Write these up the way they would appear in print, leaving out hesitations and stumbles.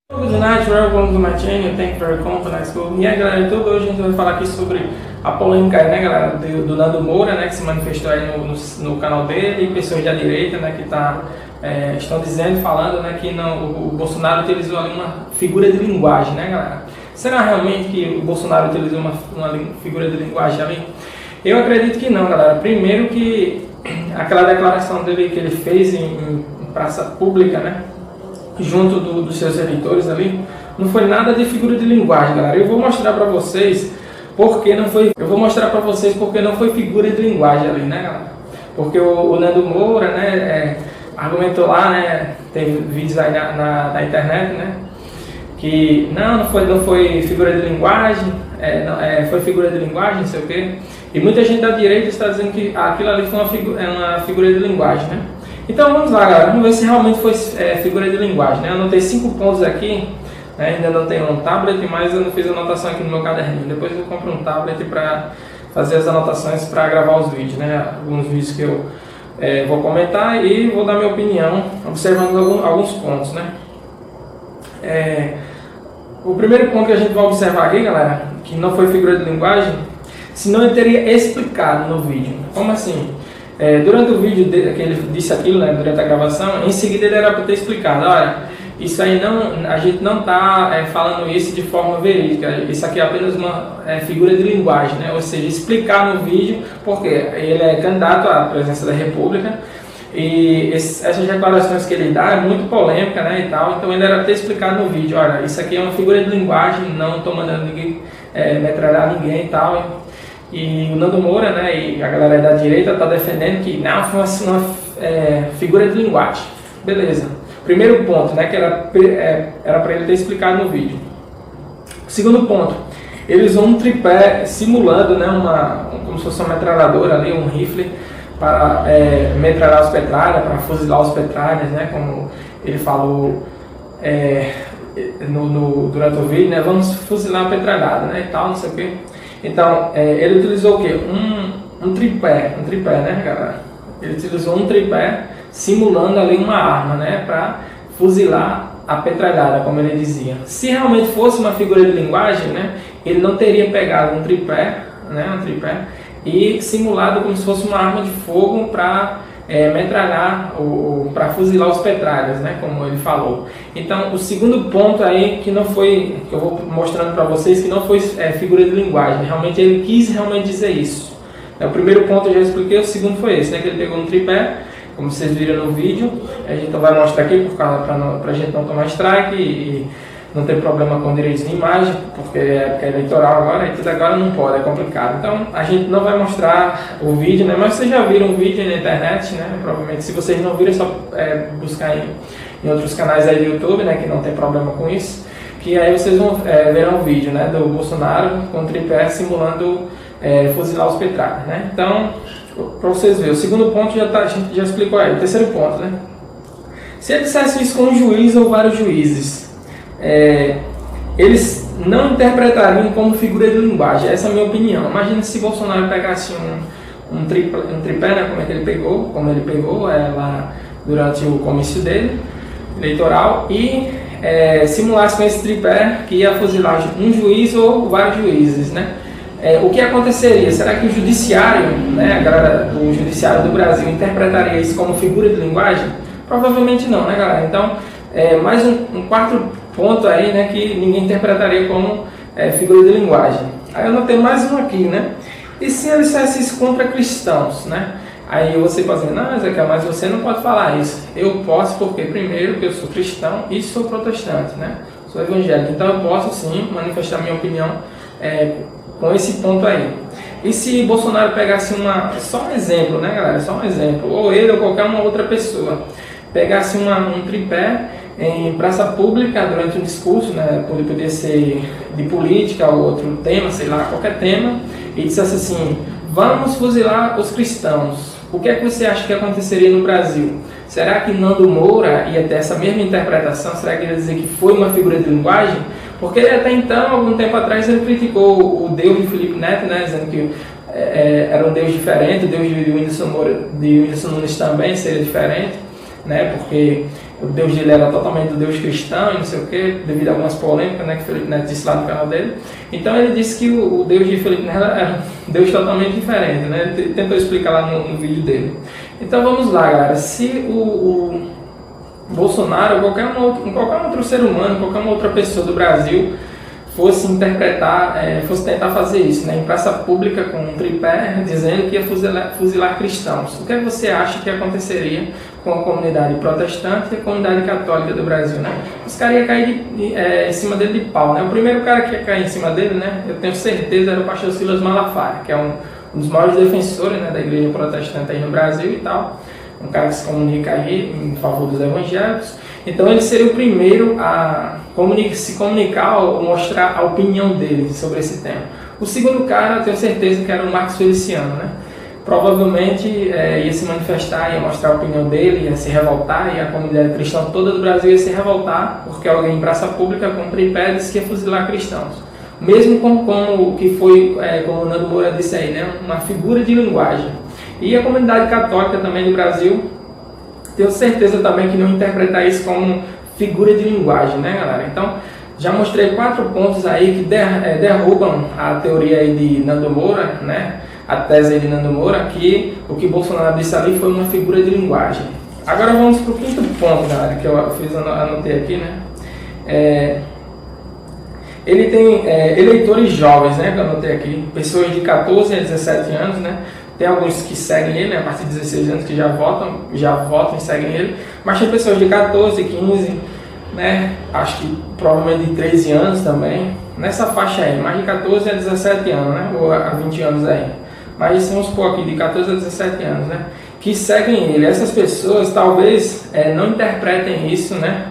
Good night, welcome to my channel, thank you for your company, school. E aí galera, tudo hoje a gente vai falar aqui sobre a polêmica aí, né galera, do Nando Moura, né, que se manifestou aí no canal dele, e pessoas da direita, né, que estão dizendo, falando, né, que o Bolsonaro utilizou ali uma figura de linguagem, né galera. Será realmente que o Bolsonaro utilizou uma figura de linguagem ali? Eu acredito que não, galera. Primeiro que aquela declaração dele que ele fez em praça pública, né, junto dos seus eleitores ali, não foi nada de figura de linguagem, galera. Eu vou mostrar para vocês porque não foi. Eu vou mostrar para vocês porque não foi figura de linguagem ali, né, galera? Porque o Nando Moura, né, argumentou lá, né, tem vídeos aí na internet, né, que não foi figura de linguagem, foi figura de linguagem, não sei o quê. E muita gente da direita está dizendo que aquilo ali foi uma figura de linguagem, né? Então vamos lá, galera, vamos ver se realmente foi figura de linguagem, né? Eu anotei 5 pontos aqui, né? Ainda não tenho um tablet, mas eu não fiz anotação aqui no meu caderninho. Depois eu compro um tablet para fazer as anotações para gravar os vídeos, né? Alguns vídeos que eu vou comentar e vou dar minha opinião, observando alguns pontos, né? O primeiro ponto que a gente vai observar aqui, galera, que não foi figura de linguagem, senão ele teria explicado no vídeo. Como assim? Durante o vídeo que ele disse aquilo, né, durante a gravação, em seguida ele era para ter explicado, olha, isso aí a gente não está falando isso de forma verídica, isso aqui é apenas uma figura de linguagem, né? Ou seja, explicar no vídeo, porque ele é candidato à presidência da República, e essas declarações que ele dá é muito polêmica, né, e tal, então ele era para ter explicado no vídeo, olha, isso aqui é uma figura de linguagem, não estou mandando ninguém metralhar ninguém e tal. E o Nando Moura, né, e a galera da direita está defendendo que não foi uma figura de linguagem. Beleza. Primeiro ponto, né, que era para ele ter explicado no vídeo. Segundo ponto, ele usou um tripé simulando, né, como se fosse uma metralhadora ali, um rifle, para metralhar os petralhas, para fuzilar os petralhas, né, como ele falou durante o vídeo, né, vamos fuzilar a petralhada, né, e tal, não sei o quê. Então, ele utilizou o quê? Um tripé, né, galera? Ele utilizou um tripé simulando ali uma arma, né, para fuzilar a petralhada, como ele dizia. Se realmente fosse uma figura de linguagem, né, ele não teria pegado um tripé, e simulado como se fosse uma arma de fogo para metralhar ou para fuzilar os petralhas, né, como ele falou. Então, o segundo ponto aí que eu vou mostrando para vocês que não foi figura de linguagem, realmente ele quis realmente dizer isso. O primeiro ponto eu já expliquei, o segundo foi esse, né, que ele pegou um tripé, como vocês viram no vídeo, a gente não vai mostrar aqui para a gente não tomar strike e não ter problema com direitos de imagem, porque é eleitoral agora, e tudo agora não pode, é complicado. Então, a gente não vai mostrar o vídeo, né? Mas vocês já viram o vídeo na internet, né? Provavelmente, se vocês não viram, é só buscar em outros canais aí do YouTube, né? Que não tem problema com isso. Que aí vocês vão ver um vídeo, né? Do Bolsonaro com o tripé simulando fuzilar os petralhas, né? Então, para vocês verem, o segundo ponto a gente já explicou aí. O terceiro ponto, né? Se ele dissesse isso com um juiz ou vários juízes, eles não interpretariam como figura de linguagem. Essa é a minha opinião. Imagina se Bolsonaro pegasse um tripé, né, como ele pegou lá durante o comício dele, eleitoral, e simulasse com esse tripé que ia fuzilar um juiz ou vários juízes, né? O que aconteceria? Será que o judiciário, né, o judiciário do Brasil interpretaria isso como figura de linguagem? Provavelmente não, né, galera? Então, mais um quarto ponto aí, né, que ninguém interpretaria como figura de linguagem. Aí eu notei mais um aqui, né? E se ele dissesse isso contra cristãos, né? Aí você pode dizer, não, Ezequiel, mas você não pode falar isso. Eu posso porque, primeiro, que eu sou cristão e sou protestante, né? Sou evangélico. Então eu posso sim manifestar minha opinião com esse ponto aí. E se Bolsonaro pegasse só um exemplo, né, galera? Só um exemplo. Ou ele ou qualquer uma outra pessoa pegasse um tripé em praça pública durante um discurso, né, poderia ser de política ou outro tema, sei lá, qualquer tema, e dissesse assim, vamos fuzilar os cristãos. O que é que você acha que aconteceria no Brasil? Será que Nando Moura ia ter essa mesma interpretação? Será que ele ia dizer que foi uma figura de linguagem? Porque até então, algum tempo atrás, ele criticou o Deus de Felipe Neto, né, dizendo que era um Deus diferente, o Deus de Whindersson Nunes também seria diferente, né, porque o Deus dele era totalmente o Deus cristão e não sei o que, devido a algumas polêmicas, né, que Felipe Neto disse lá no canal dele. Então ele disse que o Deus de Felipe Neto era um Deus totalmente diferente, né? Ele tentou explicar lá no vídeo dele. Então vamos lá, galera. Se o Bolsonaro ou qualquer outro ser humano, qualquer uma outra pessoa do Brasil fosse interpretar, fosse tentar fazer isso, né, em praça pública com um tripé, dizendo que ia fuzilar cristãos, o que você acha que aconteceria com a comunidade protestante e a comunidade católica do Brasil, né? Os caras iam cair em cima dele de pau, né? O primeiro cara que ia cair em cima dele, né, eu tenho certeza, era o pastor Silas Malafaia, que é um dos maiores defensores, né, da igreja protestante aí no Brasil e tal, um cara que se comunica aí em favor dos evangélicos. Então ele seria o primeiro a se comunicar ou mostrar a opinião dele sobre esse tema. O segundo cara, eu tenho certeza que era o Marcos Feliciano, né? Provavelmente ia se manifestar, ia mostrar a opinião dele, ia se revoltar, e a comunidade cristã toda do Brasil ia se revoltar, porque alguém em praça pública com tripé disse que ia fuzilar cristãos. Mesmo como que foi, como o Nando Moura disse aí, né? Uma figura de linguagem. E a comunidade católica também do Brasil, tenho certeza também que não interpretar isso como figura de linguagem, né, galera? Então, já mostrei 4 pontos aí que derrubam a teoria aí de Nando Moura, né? A tese aí de Nando Moura, que o que Bolsonaro disse ali foi uma figura de linguagem. Agora vamos para o 5º ponto, galera, que eu anotei aqui, né? Ele tem eleitores jovens, né, que eu anotei aqui, pessoas de 14 a 17 anos, né? Tem alguns que seguem ele, né, a partir de 16 anos que já votam e seguem ele, mas tem pessoas de 14, 15, né, acho que provavelmente de 13 anos também, nessa faixa aí, mais de 14 a 17 anos, né, ou a 20 anos aí, mas vamos supor aqui de 14 a 17 anos, né, que seguem ele. Essas pessoas talvez não interpretem isso, né,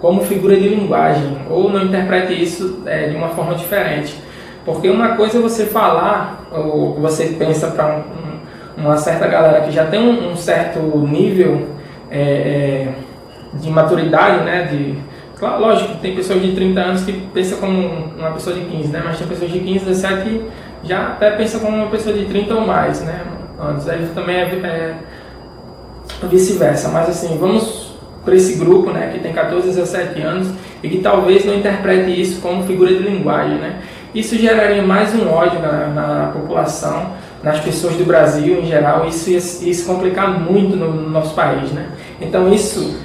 como figura de linguagem, ou não interpretem isso de uma forma diferente. Porque uma coisa é você falar, ou você pensa para uma certa galera que já tem um certo nível de maturidade, né? Claro, lógico, tem pessoas de 30 anos que pensam como uma pessoa de 15, né? Mas tem pessoas de 15, 17 que já até pensam como uma pessoa de 30 ou mais, né? Antes, aí também é vice-versa. Mas assim, vamos para esse grupo, né? Que tem 14, 17 anos e que talvez não interprete isso como figura de linguagem, né? Isso geraria mais um ódio na população, nas pessoas do Brasil em geral. Isso ia se complicar muito no nosso país, né? Então isso,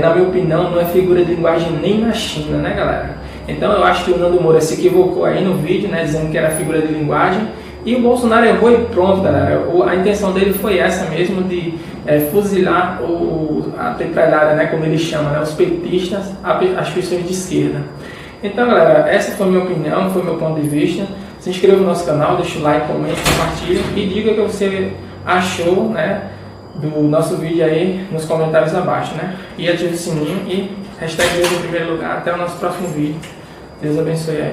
na minha opinião, não é figura de linguagem nem na China, né, galera? Então eu acho que o Nando Moura se equivocou aí no vídeo, né, dizendo que era figura de linguagem. E o Bolsonaro errou e pronto, galera. A intenção dele foi essa mesmo, de fuzilar a petralhada, né, como ele chama, né, os petistas, as pessoas de esquerda. Então, galera, essa foi a minha opinião, foi o meu ponto de vista. Se inscreva no nosso canal, deixa o like, comente, compartilha e diga o que você achou, né, do nosso vídeo aí nos comentários abaixo, né? E ative o sininho e hashtag Deus em primeiro lugar. Até o nosso próximo vídeo. Deus abençoe aí.